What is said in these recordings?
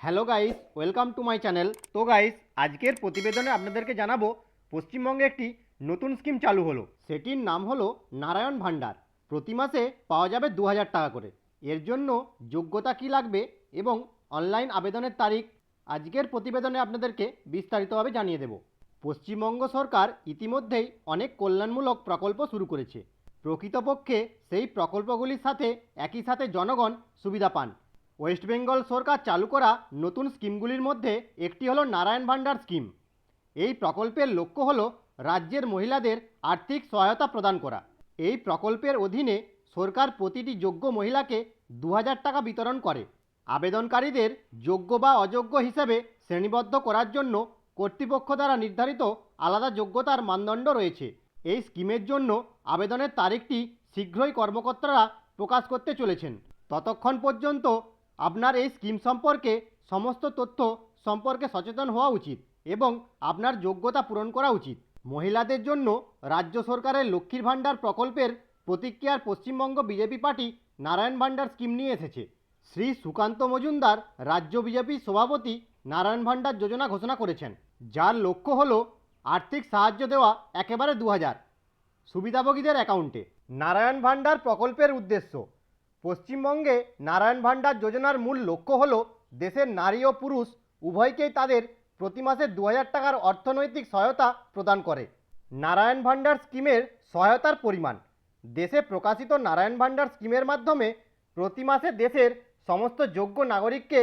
Hello guys, welcome to my channel. তো guys, আজকের প্রতিবেদনে আপনাদেরকে জানাবো পশ্চিমবঙ্গে একটি নতুন স্কিম চালু হলো। সেটির নাম হলো নারায়ণ ভান্ডার। প্রতি মাসে পাওয়া যাবে 2000 টাকা করে। এর জন্য যোগ্যতা কী লাগবে এবং অনলাইন আবেদনের তারিখ আজকের প্রতিবেদনে আপনাদেরকে বিস্তারিতভাবে জানিয়ে দেব। পশ্চিমবঙ্গ সরকার ইতিমধ্যেই অনেক কল্যাণমূলক প্রকল্প শুরু করেছে। প্রকৃতপক্ষে সেই প্রকল্পগুলির সাথে একই সাথে জনগণ সুবিধা পান। ওয়েস্ট বেঙ্গল সরকার চালু করা নতুন স্কিমগুলির মধ্যে একটি হলো নারায়ণ ভান্ডার স্কিম। এই প্রকল্পের লক্ষ্য হলো রাজ্যের মহিলাদের আর্থিক সহায়তা প্রদান করা। এই প্রকল্পের অধীনে সরকার প্রতিটি যোগ্য মহিলাকে 2000 টাকা বিতরণ করে। আবেদনকারীদের যোগ্য বা অযোগ্য হিসেবে শ্রেণীবদ্ধ করার জন্য কর্তৃপক্ষ দ্বারা নির্ধারিত আলাদা যোগ্যতার মানদণ্ড রয়েছে। এই স্কিমের জন্য আবেদনের তারিখটি শীঘ্রই কর্মকর্তারা প্রকাশ করতে চলেছেন। ততক্ষণ পর্যন্ত আপনার এই স্কিম সম্পর্কে সমস্ত তথ্য সম্পর্কে সচেতন হওয়া উচিত এবং আপনার যোগ্যতা পূরণ করা উচিত। মহিলাদের জন্য রাজ্য সরকারের লক্ষ্মীর ভাণ্ডার প্রকল্পের প্রতিক্রিয়ার পশ্চিমবঙ্গ বিজেপি পার্টি নারায়ণ ভাণ্ডার স্কিম নিয়ে এসেছে। শ্রী সুকান্ত মজুমদার রাজ্য বিজেপি সভাপতি নারায়ণ ভাণ্ডার যোজনা ঘোষণা করেছেন, যার লক্ষ্য হল আর্থিক সাহায্য দেওয়া একেবারে 2000 সুবিধাভোগীদের অ্যাকাউন্টে। নারায়ণ ভাণ্ডার প্রকল্পের উদ্দেশ্য: পশ্চিমবঙ্গে নারায়ণ ভাণ্ডার যোজনার মূল লক্ষ্য হল দেশের নারী ও পুরুষ উভয়কেই তাদের প্রতি মাসে 2000 টাকার অর্থনৈতিক সহায়তা প্রদান করে। নারায়ণ ভাণ্ডার স্কিমের সহায়তার পরিমাণ: দেশে প্রকাশিত নারায়ণ ভাণ্ডার স্কিমের মাধ্যমে প্রতি মাসে দেশের সমস্ত যোগ্য নাগরিককে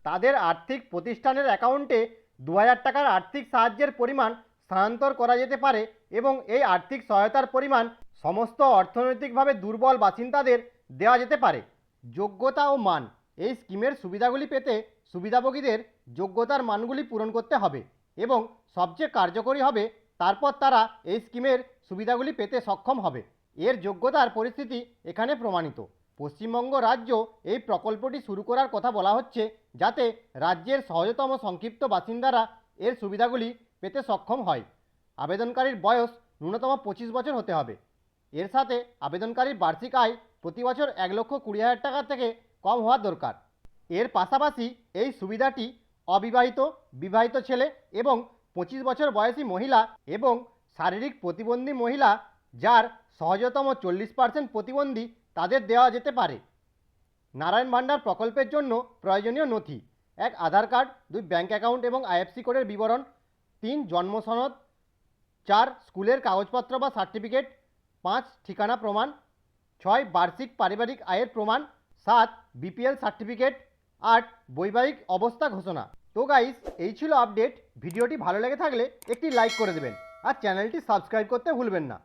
তাদের আর্থিক প্রতিষ্ঠানের অ্যাকাউন্টে 2000 টাকার আর্থিক সাহায্যের পরিমাণ স্থানান্তর করা যেতে পারে এবং এই আর্থিক সহায়তার পরিমাণ সমস্ত অর্থনৈতিকভাবে দুর্বল বাসিন্দাদের দেওয়া যেতে পারে। যোগ্যতা ও মান: এই স্কিমের সুবিধাগুলি পেতে সুবিধাভোগীদের যোগ্যতার মানগুলি পূরণ করতে হবে এবং সবচেয়ে কার্যকরী হবে তারপর তারা এই স্কিমের সুবিধাগুলি পেতে সক্ষম হবে। এর যোগ্যতার পরিস্থিতি এখানে প্রমাণিত। পশ্চিমবঙ্গ রাজ্য এই প্রকল্পটি শুরু করার কথা বলা হচ্ছে যাতে রাজ্যের সহজতম সংক্ষিপ্ত বাসিন্দারা এর সুবিধাগুলি পেতে সক্ষম হয়। আবেদনকারীর বয়স ন্যূনতম 25 বছর হতে হবে। এর সাথে আবেদনকারীর বার্ষিক আয় প্রতি বছর 1,20,000 টাকা থেকে কম হওয়া দরকার। এর পাশাপাশি এই সুবিধাটি অবিবাহিত, বিবাহিত ছেলে এবং 25 বছর বয়সী মহিলা এবং শারীরিক প্রতিবন্ধী মহিলা যার সহজতম 40% প্রতিবন্ধী তাদের দেওয়া যেতে পারে। নারায়ণ ভাণ্ডার প্রকল্পের জন্য প্রয়োজনীয় নথি: 1 আধার কার্ড, 2 ব্যাঙ্ক অ্যাকাউন্ট এবং আইএফসি কোডের বিবরণ, 3 জন্ম সনদ, 4 স্কুলের কাগজপত্র বা সার্টিফিকেট, 5 ঠিকানা প্রমাণ, 6 বার্ষিক পারিবারিক আয়ের প্রমাণ, 7 বিপিএল সার্টিফিকেট, 8 বৈবাহিক অবস্থা ঘোষণা। তো গাইস, এই ছিল আপডেট। ভিডিওটি ভালো লেগে থাকলে একটি লাইক করে দেবেন আর চ্যানেলটি সাবস্ক্রাইব করতে ভুলবেন না।